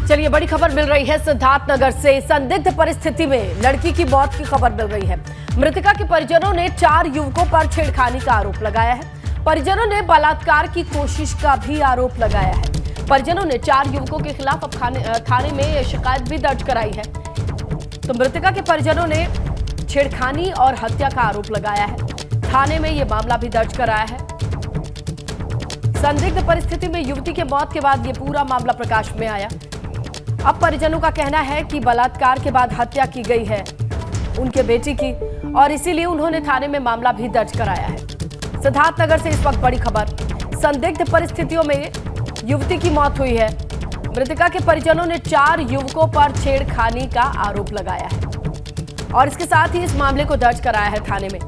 चलिए, बड़ी खबर मिल रही है सिद्धार्थनगर से। संदिग्ध परिस्थिति में लड़की की मौत की खबर मिल रही है। मृतका के परिजनों ने 4 युवकों पर छेड़खानी का आरोप लगाया है। परिजनों ने बलात्कार की कोशिश का भी आरोप लगाया है। परिजनों ने 4 युवकों के खिलाफ अब थाने में शिकायत भी दर्ज कराई है। तो मृतका के परिजनों ने छेड़खानी और हत्या का आरोप लगाया है। थाने में यह मामला भी दर्ज कराया है। संदिग्ध परिस्थिति में युवती के मौत के बाद यह पूरा मामला प्रकाश में आया। अब परिजनों का कहना है कि बलात्कार के बाद हत्या की गई है उनके बेटी की, और इसीलिए उन्होंने थाने में मामला भी दर्ज कराया है। सिद्धार्थनगर से इस वक्त बड़ी खबर। संदिग्ध परिस्थितियों में युवती की मौत हुई है। मृतका के परिजनों ने 4 युवकों पर छेड़खानी का आरोप लगाया है और इसके साथ ही इस मामले को दर्ज कराया है थाने में।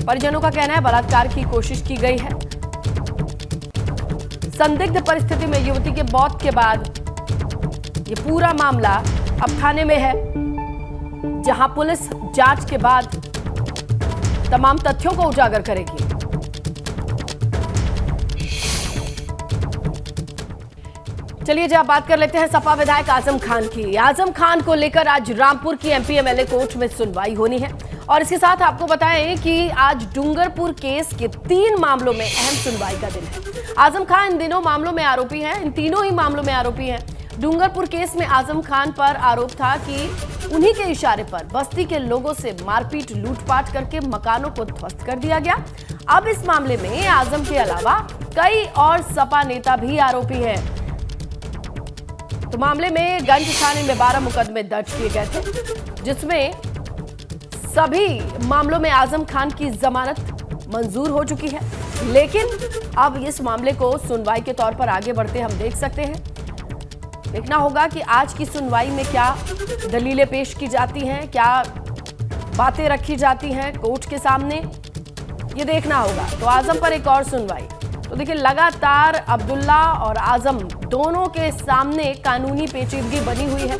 परिजनों का कहना है बलात्कार की कोशिश की गई है। संदिग्ध परिस्थिति में युवती के मौत के बाद ये पूरा मामला अब थाने में है, जहां पुलिस जांच के बाद तमाम तथ्यों को उजागर करेगी। चलिए जी, आप बात कर लेते हैं सपा विधायक आजम खान की। आजम खान को लेकर आज रामपुर की एमपी एमएलए कोर्ट में सुनवाई होनी है और इसके साथ आपको बताएं कि आज डूंगरपुर केस के 3 मामलों में अहम सुनवाई का दिन है। आजम खान इन दिनों मामलों में आरोपी हैं, इन तीनों ही मामलों में आरोपी हैं। डूंगरपुर केस में आजम खान पर आरोप था कि उन्हीं के इशारे पर बस्ती के लोगों से मारपीट लूटपाट करके मकानों को ध्वस्त कर दिया गया। अब इस मामले में आजम के अलावा कई और सपा नेता भी आरोपी हैं। तो मामले में गंज थाने में 12 मुकदमे दर्ज किए गए थे, जिसमें सभी मामलों में आजम खान की जमानत मंजूर हो चुकी है। लेकिन अब इस मामले को सुनवाई के तौर पर आगे बढ़ते हम देख सकते हैं। देखना होगा कि आज की सुनवाई में क्या दलीलें पेश की जाती हैं, क्या बातें रखी जाती हैं कोर्ट के सामने, ये देखना होगा। तो आजम पर एक और सुनवाई। तो देखिए, लगातार अब्दुल्ला और आजम दोनों के सामने कानूनी पेचीदगी बनी हुई है।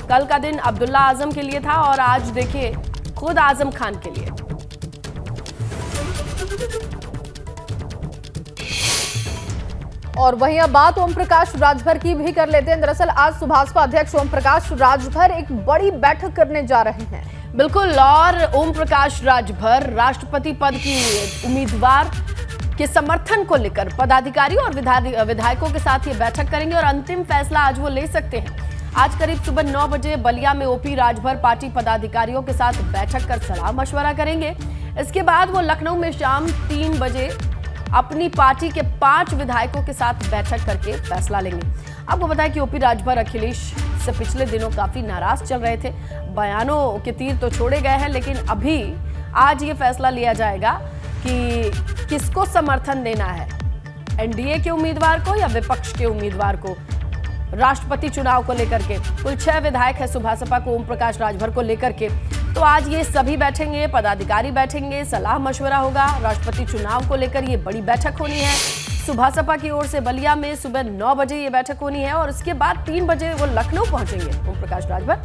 कल का दिन अब्दुल्ला आजम के लिए था और आज देखिए खुद आजम खान के लिए। और वहीं अब बात ओम प्रकाश राजभर की भी कर लेते हैं। दरअसल आज सुभाषपा अध्यक्ष ओम प्रकाश राजभर एक बड़ी बैठक करने जा रहे हैं। बिल्कुल, और ओम प्रकाश राजभर राष्ट्रपति पद की उम्मीदवार के समर्थन को लेकर पदाधिकारी और विधायकों के साथ ये बैठक करेंगे और अंतिम फैसला आज वो ले सकते हैं। आज करीब सुबह 9 बजे बलिया में ओपी राजभर पार्टी पदाधिकारियों के साथ बैठक कर सलाह मशवरा करेंगे। इसके बाद वो लखनऊ में शाम 3 बजे अपनी पार्टी के 5 विधायकों के साथ बैठक करके फैसला लेंगे। आपको बताएं कि ओपी राजभर अखिलेश से पिछले दिनों काफी नाराज चल रहे थे। बयानों के तीर तो छोड़े गए हैं, लेकिन अभी आज ये फैसला लिया जाएगा कि किसको समर्थन देना है, एनडीए के उम्मीदवार को या विपक्ष के उम्मीदवार को। राष्ट्रपति चुनाव को लेकर के कुल 6 विधायक है सुभाषपा को ओम प्रकाश राजभर को लेकर के। तो आज ये सभी बैठेंगे, पदाधिकारी बैठेंगे, सलाह मशवरा होगा। राष्ट्रपति चुनाव को लेकर ये बड़ी बैठक होनी है। सुभाषपा की ओर से बलिया में सुबह 9 बजे ये बैठक होनी है और उसके बाद 3 बजे वो लखनऊ पहुंचेंगे ओम प्रकाश राजभर।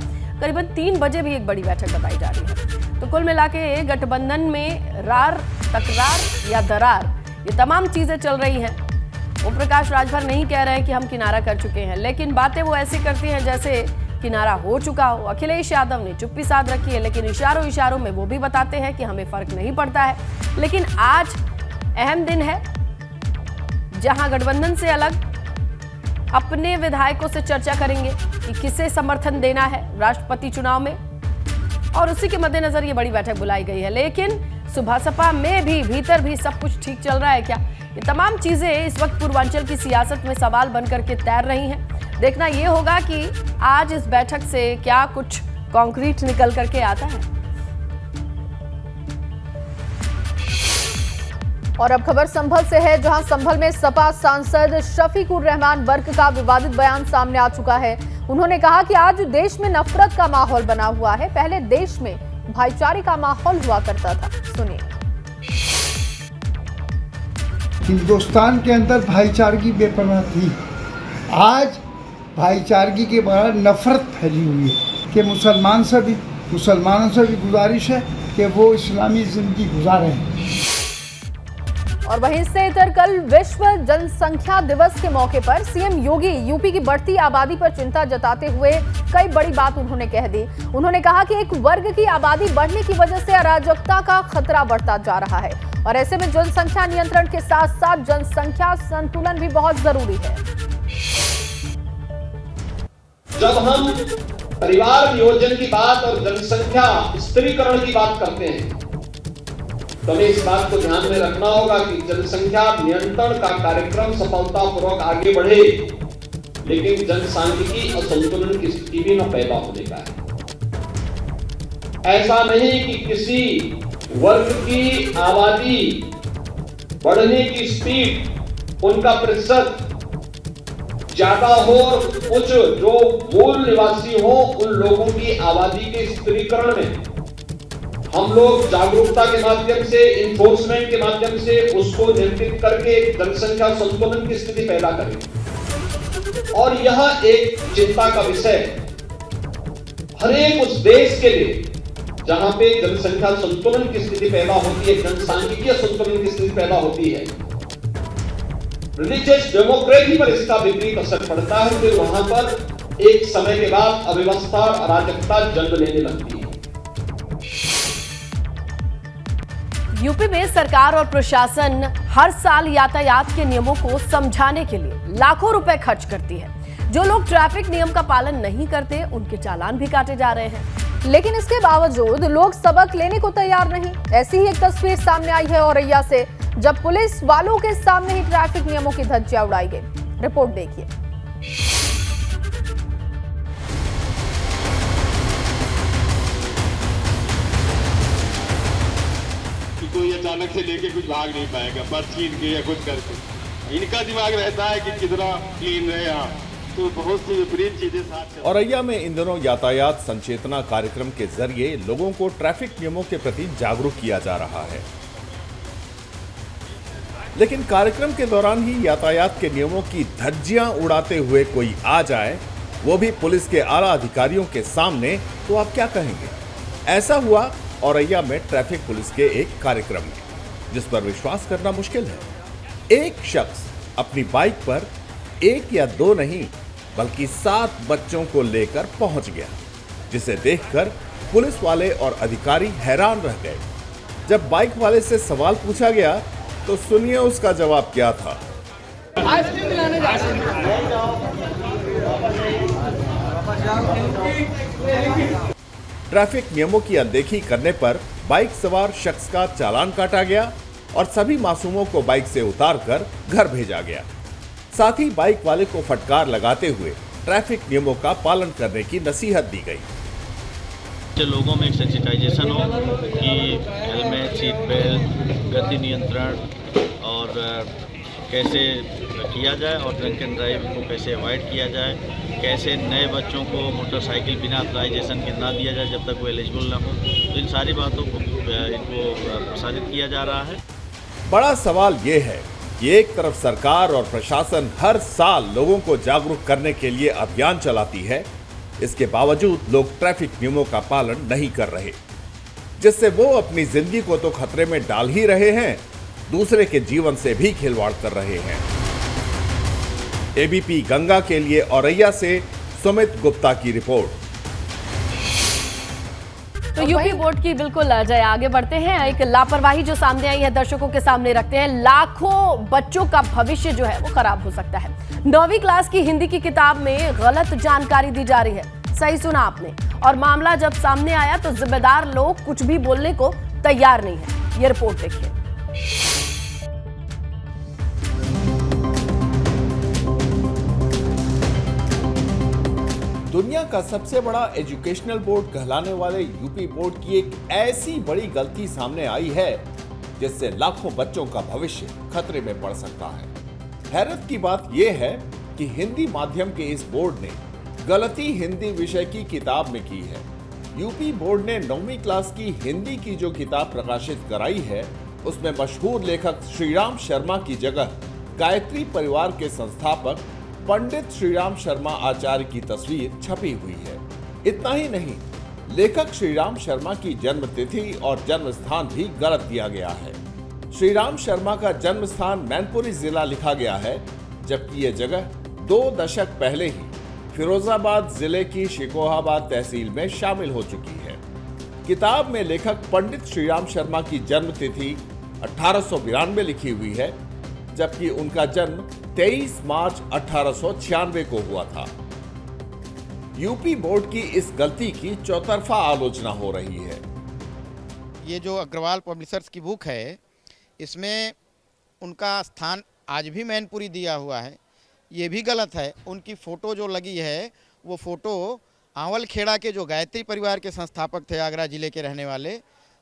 करीबन 3 बजे भी एक बड़ी बैठक बताई जा रही है। तो कुल मिला के गठबंधन में रार, तकरार या दरार, ये तमाम चीजें चल रही हैं। ओम प्रकाश राजभर नहीं कह रहे हैं कि हम किनारा कर चुके हैं, लेकिन बातें वो ऐसी करती हैं जैसे किनारा हो चुका हो। अखिलेश यादव ने चुप्पी साध रखी है, लेकिन इशारों में वो भी बताते हैं कि हमें फर्क नहीं पड़ता है। लेकिन आज अहम दिन है, जहां गठबंधन से अलग अपने विधायकों से चर्चा करेंगे कि किसे समर्थन देना है राष्ट्रपति चुनाव में, और उसी के मद्देनजर ये बड़ी बैठक बुलाई गई है। लेकिन सुभाषपा में भी भीतर भी सब कुछ ठीक चल रहा है क्या? ये तमाम चीजें इस वक्त पूर्वांचल की सियासत में सवाल बनकर के तैर रही हैं। देखना यह होगा कि आज इस बैठक से क्या कुछ कॉन्क्रीट निकल करके आता है। और अब खबर संभल से है, जहां संभल में सपा सांसद शफीकुर रहमान बर्क का विवादित बयान सामने आ चुका है। उन्होंने कहा कि आज देश में नफरत का माहौल बना हुआ है, पहले देश में भाईचारे का माहौल हुआ करता था। सुनिए। हिंदुस्तान के अंदर भाईचारगी बेपनाह थी, आज भाईचारगी के बाद नफरत फैली हुई है कि मुसलमानों से भी गुजारिश है कि वो इस्लामी जिंदगी गुजारें। और वहीं इससे इधर कल विश्व जनसंख्या दिवस के मौके पर सीएम योगी यूपी की बढ़ती आबादी पर चिंता जताते हुए कई बड़ी बात उन्होंने कह दी। उन्होंने कहा कि एक वर्ग की आबादी बढ़ने की वजह से अराजकता का खतरा बढ़ता जा रहा है और ऐसे में जनसंख्या नियंत्रण के साथ साथ जनसंख्या संतुलन भी बहुत जरूरी है। जब हम परिवार नियोजन की बात और जनसंख्या स्त्रीकरण की बात करते हैं तो हमें इस बात को ध्यान में रखना होगा कि जनसंख्या नियंत्रण का कार्यक्रम सफलतापूर्वक आगे बढ़े, लेकिन जनसांख्यिकी असंतुलन की स्थिति भी न पैदा होने का है। ऐसा नहीं कि किसी वर्ग की आबादी बढ़ने की स्पीड, उनका प्रतिशत ज्यादा हो और कुछ जो मूल निवासी हो उन लोगों की आबादी के स्त्रीकरण में हम लोग जागरूकता के माध्यम से, इन्फोर्समेंट के माध्यम से उसको नियंत्रित करके जनसंख्या संतुलन की स्थिति पैदा करें। और यह एक चिंता का विषय हर एक उस देश के लिए जहां पे जनसंख्या संतुलन की स्थिति पैदा होती है, जनसांख्यिकीय संतुलन की स्थिति पैदा होती है, रिलीजियस डेमोक्रेसी पर इसका विपरीत असर पड़ता है। फिर वहां पर एक समय के बाद अव्यवस्था और अराजकता जन्म लेने लगती है। यूपी में सरकार और प्रशासन हर साल यातायात के नियमों को समझाने के लिए लाखों रुपए खर्च करती है। जो लोग ट्रैफिक नियम का पालन नहीं करते उनके चालान भी काटे जा रहे हैं, लेकिन इसके बावजूद लोग सबक लेने को तैयार नहीं। ऐसी ही एक तस्वीर सामने आई है औरैया से, जब पुलिस वालों के सामने ही ट्रैफिक नियमों की धज्जियां उड़ाई गई। रिपोर्ट देखिए। कोई अचानक से लेके कुछ भाग नहीं पाएगा, पर्स छीन के या कुछ करके। इनका दिमाग रहता है कि कितना क्लीन रहे यहाँ, तो बहुत सी विपरीत चीजें साथ। औरैया में इन दिनों यातायात संचेतना कार्यक्रम के जरिए लोगों को ट्रैफिक नियमों के प्रति जागरूक किया जा रहा है, लेकिन कार्यक्रम के दौरान ही यातायात के नियमों की धज्जियां उड़ाते हुए कोई आ जाए, वो भी पुलिस के आला अधिकारियों के सामने, तो आप क्या कहेंगे? ऐसा हुआ औरैया में ट्रैफिक पुलिस के एक कार्यक्रम में, जिस पर विश्वास करना मुश्किल है। एक शख्स अपनी बाइक पर एक या दो नहीं बल्कि 7 बच्चों को लेकर पहुंच गया, जिसे देखकर पुलिस वाले और अधिकारी हैरान रह गए। जब बाइक वाले से सवाल पूछा गया तो सुनिए उसका जवाब क्या था। ट्रैफिक नियमों की अनदेखी करने पर बाइक सवार शख्स का चालान काटा गया और सभी मासूमों को बाइक से उतारकर घर भेजा गया। साथ ही बाइक वाले को फटकार लगाते हुए ट्रैफिक नियमों का पालन करने की नसीहत दी गई। लोगों में एक सेंसिटाइजेशन हो कि हेलमेट, सीट बेल्ट, गति नियंत्रण और कैसे किया जाए और ड्रिंक एंड ड्राइव को कैसे अवॉइड किया जाए, कैसे नए बच्चों को मोटरसाइकिल बिना ऑथराइजेशन के ना दिया जाए जब तक वो एलिजिबल ना हो। तो इन सारी बातों को इनको प्रसारित किया जा रहा है। बड़ा सवाल ये है कि एक तरफ सरकार और प्रशासन हर साल लोगों को जागरूक करने के लिए अभियान चलाती है, इसके बावजूद लोग ट्रैफिक नियमों का पालन नहीं कर रहे, जिससे वो अपनी जिंदगी को तो खतरे में डाल ही रहे हैं, दूसरे के जीवन से भी खिलवाड़ कर रहे हैं। एबीपी गंगा के लिए औरैया से सुमित गुप्ता की रिपोर्ट। तो यूपी बोर्ड की बिल्कुल अजय आगे बढ़ते हैं। एक लापरवाही जो सामने आई है दर्शकों के सामने रखते हैं। लाखों बच्चों का भविष्य जो है वो खराब हो सकता है। 9वीं क्लास की हिंदी की किताब में गलत जानकारी दी जा रही है, सही सुना आपने। और मामला जब सामने आया तो जिम्मेदार लोग कुछ भी बोलने को तैयार नहीं है। ये रिपोर्ट देखिए। दुनिया का सबसे बड़ा एजुकेशनल बोर्ड कहलाने वाले यूपी बोर्ड की एक ऐसी बड़ी गलती सामने आई है जिससे लाखों बच्चों का भविष्य खतरे में पड़ सकता है। हैरत की बात यह है कि हिंदी माध्यम के इस बोर्ड ने गलती हिंदी विषय की किताब में की है। यूपी बोर्ड ने 9वीं क्लास की हिंदी की जो किताब प्रकाशित कराई है उसमें मशहूर लेखक श्रीराम शर्मा की जगह गायत्री परिवार के संस्थापक पंडित श्रीराम शर्मा आचार्य की तस्वीर छपी हुई है। इतना ही नहीं, लेखक श्रीराम शर्मा की जन्म तिथि और जन्म स्थान भी गलत दिया गया है। श्रीराम शर्मा का जन्म स्थान मैनपुरी जिला लिखा गया है, जबकि यह जगह 2 दशक पहले ही फिरोजाबाद जिले की शिकोहाबाद तहसील में शामिल हो चुकी है। किताब में लेखक पंडित श्रीराम शर्मा की जन्म तिथि 1892 लिखी हुई है, जबकि उनका जन्म 23 मार्च 1896 को हुआ था। यूपी बोर्ड की इस गलती की चौतरफा आलोचना हो रही है। ये जो अग्रवाल पब्लिशर्स की बुक है, इसमें उनका स्थान आज भी मैनपुरी दिया हुआ है, ये भी गलत है। उनकी फ़ोटो जो लगी है वो फ़ोटो आंवल खेड़ा के जो गायत्री परिवार के संस्थापक थे, आगरा ज़िले के रहने वाले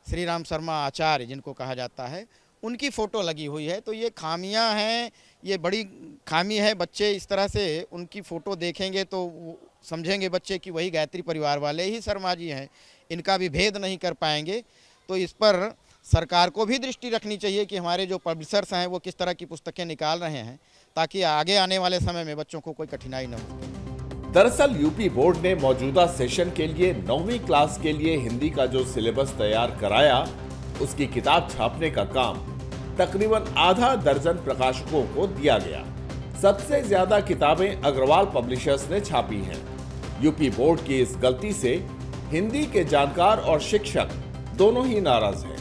श्री राम शर्मा आचार्य जिनको कहा जाता है, उनकी फ़ोटो लगी हुई है। तो ये खामियां हैं, ये बड़ी खामी है। बच्चे इस तरह से उनकी फ़ोटो देखेंगे तो समझेंगे बच्चे कि वही गायत्री परिवार वाले ही शर्मा जी हैं, इनका भी भेद नहीं कर पाएंगे। तो इस पर सरकार को भी दृष्टि रखनी चाहिए कि हमारे जो पब्लिशर्स हैं वो किस तरह की पुस्तकें निकाल रहे हैं, ताकि आगे आने वाले समय में बच्चों को कोई कठिनाई न हो। दरअसल यूपी बोर्ड ने मौजूदा सेशन के लिए 9वीं क्लास के लिए हिंदी का जो सिलेबस तैयार कराया, उसकी किताब छापने का काम तकरीबन आधा दर्जन प्रकाशकों को दिया गया। सबसे ज्यादा किताबें अग्रवाल पब्लिशर्स ने छापी हैं। यूपी बोर्ड की इस गलती से हिंदी के जानकार और शिक्षक दोनों ही नाराज हैं।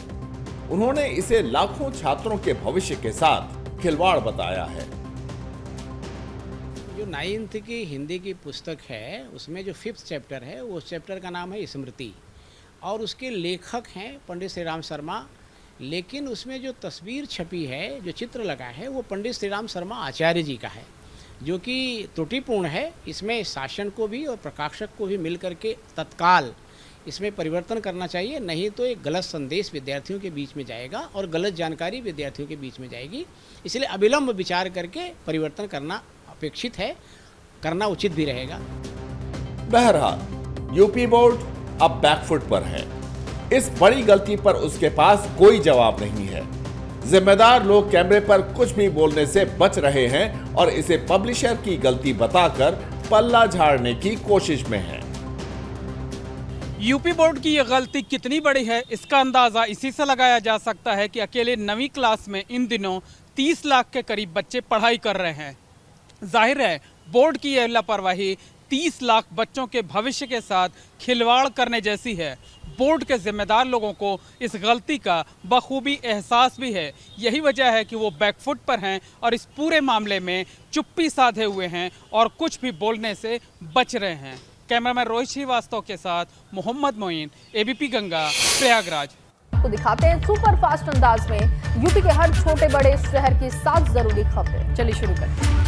उन्होंने इसे लाखों छात्रों के भविष्य के साथ खिलवाड़ बताया है। जो 9th की हिंदी की पुस्तक है, उसमें जो 5th चैप्टर है, वो चैप्टर का नाम है स्मृति, और उसके लेखक हैं पंडित श्री राम शर्मा। लेकिन उसमें जो तस्वीर छपी है, जो चित्र लगा है, वो पंडित श्री राम शर्मा आचार्य जी का है, जो कि त्रुटिपूर्ण है। इसमें शासन को भी और प्रकाशक को भी मिल करके तत्काल इसमें परिवर्तन करना चाहिए, नहीं तो एक गलत संदेश विद्यार्थियों के बीच में जाएगा और गलत जानकारी विद्यार्थियों के बीच में जाएगी। इसलिए अविलंब विचार करके परिवर्तन करना अपेक्षित है, करना उचित भी रहेगा। बहरहाल यूपी बोर्ड अब बैकफुट पर है। इस बड़ी गलती पर उसके पास कोई जवाब नहीं है। जिम्मेदार लोग कैमरे पर कुछ भी बोलने से बच रहे हैं और इसे पब्लिशर की गलती बताकर पल्ला झाड़ने की कोशिश में है। यूपी बोर्ड की यह गलती कितनी बड़ी है, इसका अंदाज़ा इसी से लगाया जा सकता है कि अकेले 9वीं क्लास में इन दिनों 30 लाख के करीब बच्चे पढ़ाई कर रहे हैं। जाहिर है बोर्ड की यह लापरवाही 30 लाख बच्चों के भविष्य के साथ खिलवाड़ करने जैसी है। बोर्ड के जिम्मेदार लोगों को इस गलती का बखूबी एहसास भी है। यही वजह है कि वो बैकफुट पर हैं और इस पूरे मामले में चुप्पी साधे हुए हैं और कुछ भी बोलने से बच रहे हैं। कैमरामैन रोहित श्रीवास्तव के साथ मोहम्मद मोइन, एबीपी गंगा, प्रयागराज। तो दिखाते हैं सुपर फास्ट अंदाज में यूपी के हर छोटे बड़े शहर की 7 जरूरी खबरें। चलिए शुरू करते हैं।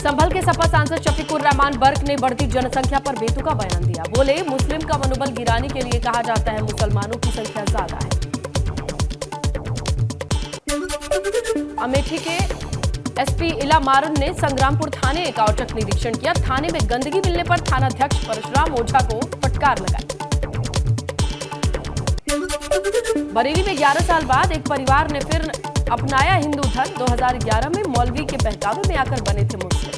संभल के सपा सांसद शफीकुर रहमान बर्क ने बढ़ती जनसंख्या पर बेतुका बयान दिया। बोले, मुस्लिम का मनोबल गिराने के लिए कहा जाता है मुसलमानों की संख्या ज्यादा है। अमेठी के एसपी इला मारन ने संग्रामपुर थाने का औचक निरीक्षण किया। थाने में गंदगी मिलने पर थानाध्यक्ष परशुराम ओझा को फटकार लगाई। बरेली में 11 साल बाद एक परिवार ने फिर अपनाया हिंदू धर्म। 2011 में मौलवी के बहकावे में आकर बने थे मुस्लिम।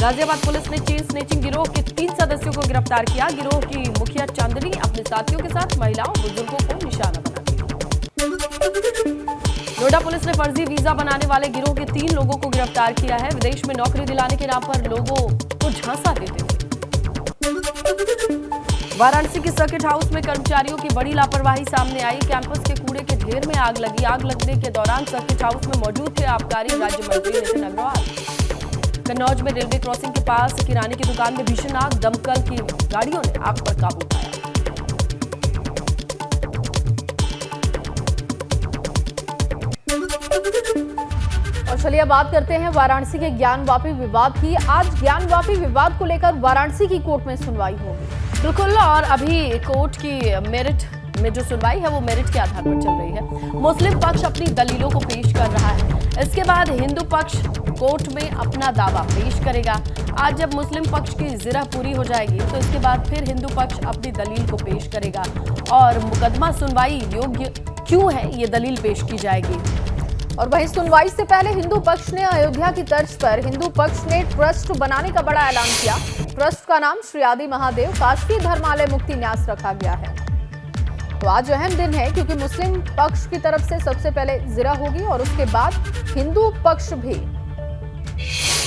गाजियाबाद पुलिस ने चेन स्नेचिंग गिरोह के 3 सदस्यों को गिरफ्तार किया। गिरोह की मुखिया चांदनी अपने साथियों के साथ महिलाओं और बुजुर्गों को निशाना बनाती। नोएडा पुलिस ने फर्जी वीजा बनाने वाले गिरोह के 3 लोगों को गिरफ्तार किया है। विदेश में नौकरी दिलाने के नाम पर लोगों को झांसा देते थे। वाराणसी के सर्किट हाउस में कर्मचारियों की बड़ी लापरवाही सामने आई। कैंपस के कूड़े के ढेर में आग लगी। आग लगने के दौरान सर्किट हाउस में मौजूद थे आबकारी राज्य मंत्री नितिन अग्रवाल। कन्नौज में रेलवे क्रॉसिंग के पास किराने की दुकान में भीषण आग। दमकल की गाड़ियों ने आग पर काबू पाया। और चलिए बात करते हैं वाराणसी के ज्ञानवापी विवाद की। आज ज्ञानवापी विवाद को लेकर वाराणसी की कोर्ट में सुनवाई होगी। बिल्कुल, और अभी कोर्ट की मेरिट में जो सुनवाई है वो मेरिट के आधार पर चल रही है। मुस्लिम पक्ष अपनी दलीलों को पेश कर रहा है। इसके बाद हिंदू पक्ष कोर्ट में अपना दावा पेश करेगा। आज जब मुस्लिम पक्ष की जिरह पूरी हो जाएगी तो इसके बाद फिर हिंदू पक्ष अपनी दलील को पेश करेगा और मुकदमा सुनवाई योग्य क्यों है ये दलील पेश की जाएगी। और वहीं सुनवाई से पहले हिंदू पक्ष ने अयोध्या की तर्ज पर हिंदू पक्ष ने ट्रस्ट बनाने का बड़ा ऐलान किया। ट्रस्ट का नाम श्री आदि महादेव काशी धर्मालय मुक्ति न्यास रखा गया है। तो आज अहम दिन है क्योंकि मुस्लिम पक्ष की तरफ से सबसे पहले जिरा होगी और उसके बाद हिंदू पक्ष भी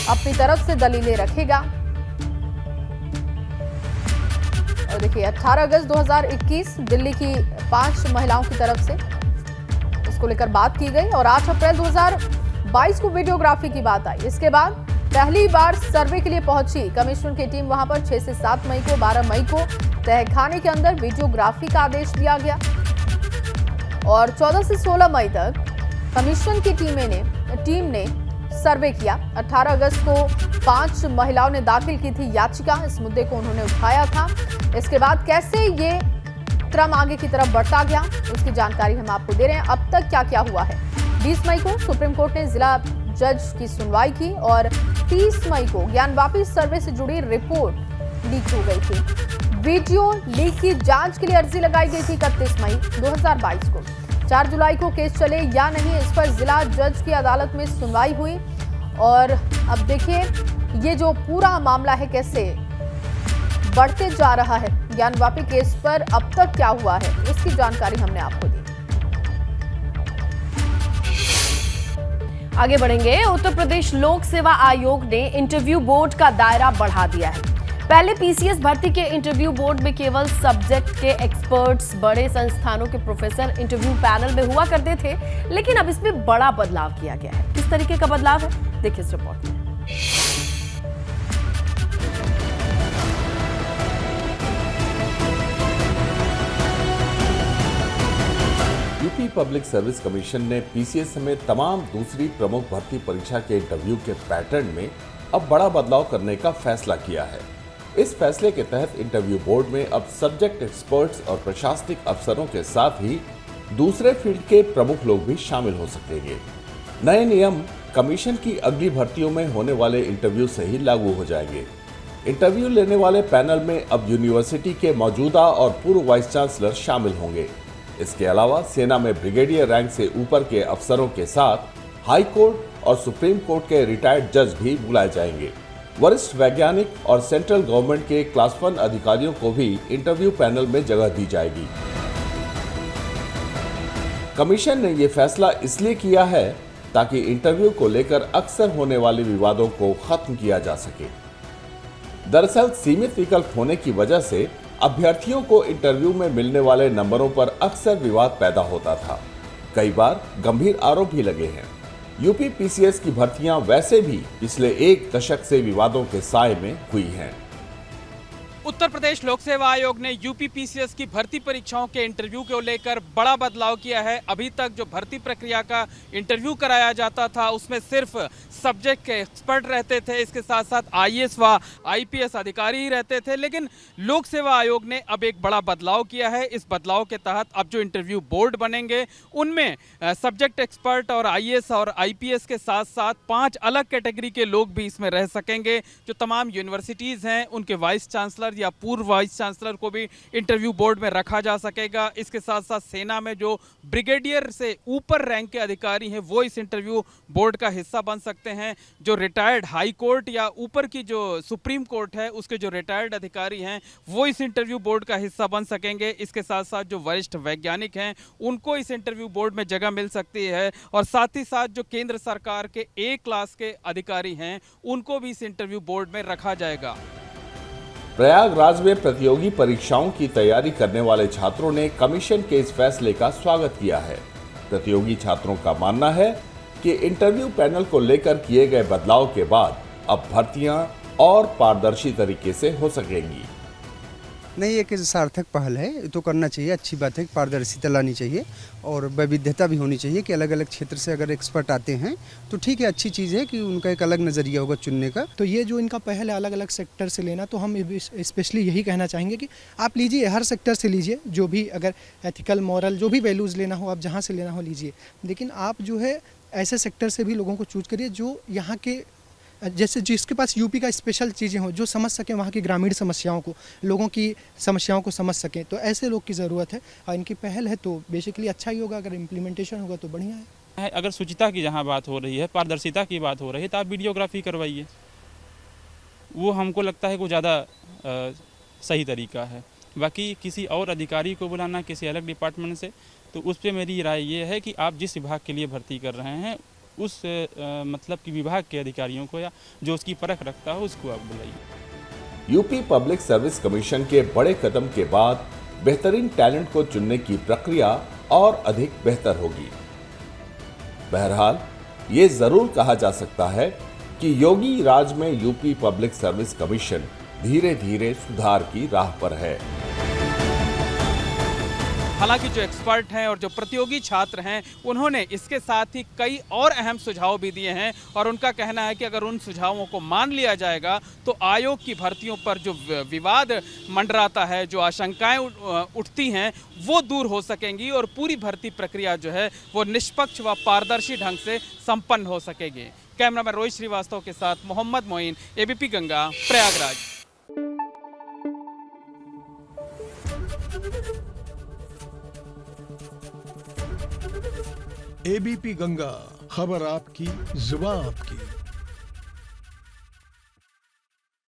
अपनी तरफ से दलीलें रखेगा। और देखिए 18 अगस्त 2021 दिल्ली की 5 महिलाओं की तरफ से इसको लेकर बात की गई और 8 अप्रैल 2022 को वीडियोग्राफी की बात आई। इसके बाद पहली बार सर्वे के लिए पहुंची कमीशन की टीम वहां पर 6 से 7 मई को 12 मई को तहखाने के अंदर वीडियोग्राफी का आदेश दिया गया और 14 से 16 मई तक कमीशन की टीम ने सर्वे किया। 18 अगस्त को 5 महिलाओं ने दाखिल की थी याचिका। इस मुद्दे को उन्होंने उठाया था। इसके बाद कैसे ये क्रम आगे की तरफ बढ़ता गया उसकी जानकारी हम आपको दे रहे हैं। अब तक क्या क्या हुआ है। 20 मई को सुप्रीम कोर्ट ने जिला जज की सुनवाई की और 30 मई को ज्ञानवापी सर्वे से जुड़ी रिपोर्ट लीक हो गई थी। वीडियो लीक की जांच के लिए अर्जी लगाई गई थी 31 मई 2022 को। 4 जुलाई को केस चले या नहीं इस पर जिला जज की अदालत में सुनवाई हुई और अब देखिए ये जो पूरा मामला है कैसे बढ़ते जा रहा है। ज्ञानवापी केस पर अब तक क्या हुआ है इसकी जानकारी हमने आपको दी। आगे बढ़ेंगे। उत्तर प्रदेश लोक सेवा आयोग ने इंटरव्यू बोर्ड का दायरा बढ़ा दिया है। पहले पीसीएस भर्ती के इंटरव्यू बोर्ड में केवल सब्जेक्ट के एक्सपर्ट्स, बड़े संस्थानों के प्रोफेसर इंटरव्यू पैनल में हुआ करते थे, लेकिन अब इसमें बड़ा बदलाव किया गया है। किस तरीके का बदलाव है देखिए इस रिपोर्ट में। यूपी पब्लिक सर्विस कमीशन ने पीसीएस समेत तमाम दूसरी प्रमुख भर्ती परीक्षा के इंटरव्यू के पैटर्न में अब बड़ा बदलाव करने का फैसला किया है। इस फैसले के तहत इंटरव्यू बोर्ड में अब सब्जेक्ट एक्सपर्ट्स और प्रशासनिक अफसरों के साथ ही दूसरे फील्ड के प्रमुख लोग भी शामिल हो सकेंगे। नए नियम कमीशन की अगली भर्तियों में होने वाले इंटरव्यू से ही लागू हो जाएंगे। इंटरव्यू लेने वाले पैनल में अब यूनिवर्सिटी के मौजूदा और पूर्व वाइस चांसलर शामिल होंगे। इसके अलावा सेना में ब्रिगेडियर रैंक से ऊपर के अफसरों के साथ हाई कोर्ट और सुप्रीम कोर्ट के रिटायर्ड जज भी बुलाए जाएंगे। वरिष्ठ वैज्ञानिक और सेंट्रल गवर्नमेंट के क्लास 1 अधिकारियों को भी इंटरव्यू पैनल में जगह दी जाएगी। कमीशन ने ये फैसला इसलिए किया है ताकि इंटरव्यू को लेकर अक्सर होने वाले विवादों को खत्म किया जा सके। दरअसल सीमित विकल्प होने की वजह से अभ्यर्थियों को इंटरव्यू में मिलने वाले नंबरों पर अक्सर विवाद पैदा होता था। कई बार गंभीर आरोप भी लगे हैं। यूपी पीसीएस की भर्तियां वैसे भी पिछले 1 दशक से विवादों के साए में हुई हैं। उत्तर प्रदेश लोक सेवा आयोग ने यूपी पीसीएस की भर्ती परीक्षाओं के इंटरव्यू को लेकर बड़ा बदलाव किया है। अभी तक जो भर्ती प्रक्रिया का इंटरव्यू कराया जाता था उसमें सिर्फ सब्जेक्ट के एक्सपर्ट रहते थे, इसके साथ साथ आईएएस व आईपीएस अधिकारी ही रहते थे। लेकिन लोक सेवा आयोग ने अब एक बड़ा बदलाव किया है। इस बदलाव के तहत अब जो इंटरव्यू बोर्ड बनेंगे उनमें सब्जेक्ट एक्सपर्ट और आईएएस और आईपीएस के साथ साथ 5 अलग कैटेगरी के लोग भी इसमें रह सकेंगे। जो तमाम यूनिवर्सिटीज़ हैं उनके वाइस चांसलर या पूर्व वाइस चांसलर को भी इंटरव्यू बोर्ड में रखा जा सकेगा। इसके साथ साथ सेना में जो ब्रिगेडियर से ऊपर रैंक के अधिकारी हैं वो इस इंटरव्यू बोर्ड का हिस्सा बन सकते हैं। जो रिटायर्ड हाई कोर्ट या ऊपर की जो सुप्रीम कोर्ट है उसके जो रिटायर्ड अधिकारी हैं वो इस इंटरव्यू बोर्ड का हिस्सा बन सकेंगे। इसके साथ साथ जो वरिष्ठ वैज्ञानिक हैं उनको इस इंटरव्यू बोर्ड में जगह मिल सकती है और साथ ही साथ जो केंद्र सरकार के A क्लास के अधिकारी हैं उनको भी इस इंटरव्यू बोर्ड में रखा जाएगा। प्रयागराज में प्रतियोगी परीक्षाओं की तैयारी करने वाले छात्रों ने कमीशन के इस फैसले का स्वागत किया है। प्रतियोगी छात्रों का मानना है कि इंटरव्यू पैनल को लेकर किए गए बदलाव के बाद अब भर्तियां और पारदर्शी तरीके से हो सकेंगी। नहीं, एक सार्थक पहल है, ये तो करना चाहिए, अच्छी बात है। पारदर्शिता लानी चाहिए और वैविध्यता भी होनी चाहिए कि अलग अलग क्षेत्र से अगर एक्सपर्ट आते हैं तो ठीक है, अच्छी चीज़ है कि उनका एक अलग नज़रिया होगा चुनने का। तो ये जो इनका पहल है अलग अलग सेक्टर से लेना, तो हम स्पेशली यही कहना चाहेंगे कि आप लीजिए, हर सेक्टर से लीजिए, जो भी अगर एथिकल मॉरल जो भी वैल्यूज़ लेना हो, आप जहाँ से लेना हो लीजिए, लेकिन आप जो है ऐसे सेक्टर से भी लोगों को चूज करिए जो यहाँ के, जैसे जिसके पास यूपी का स्पेशल चीज़ें हो, जो समझ सकें वहाँ की ग्रामीण समस्याओं को, लोगों की समस्याओं को समझ सकें, तो ऐसे लोग की ज़रूरत है। और इनकी पहल है तो बेसिकली अच्छा ही होगा, अगर इम्प्लीमेंटेशन होगा तो बढ़िया है। अगर शुचिता की जहाँ बात हो रही है, पारदर्शिता की बात हो रही है, तो आप वीडियोग्राफी करवाइए। वो हमको लगता है को ज़्यादा सही तरीका है। बाकी किसी और अधिकारी को बुलाना किसी अलग डिपार्टमेंट से, तो उस पर मेरी राय ये है कि आप जिस विभाग के लिए भर्ती कर रहे हैं उस मतलब कि विभाग के अधिकारियों को या जो उसकी परख रखता हो उसको आप बुलाइए। यूपी पब्लिक सर्विस कमीशन के बड़े कदम के बाद बेहतरीन टैलेंट को चुनने की प्रक्रिया और अधिक बेहतर होगी। बहरहाल ये जरूर कहा जा सकता है कि योगी राज में यूपी पब्लिक सर्विस कमीशन धीरे धीरे सुधार की राह पर है। हालांकि जो एक्सपर्ट हैं और जो प्रतियोगी छात्र हैं उन्होंने इसके साथ ही कई और अहम सुझाव भी दिए हैं और उनका कहना है कि अगर उन सुझावों को मान लिया जाएगा तो आयोग की भर्तियों पर जो विवाद मंडराता है, जो आशंकाएं उठती हैं, वो दूर हो सकेंगी और पूरी भर्ती प्रक्रिया जो है वो निष्पक्ष व पारदर्शी ढंग से संपन्न हो सकेगी। कैमरामैन रोहित श्रीवास्तव के साथ मोहम्मद मोइन, एबीपी गंगा, प्रयागराज। एबीपी गंगा, खबर आपकी, जुबान आपकी।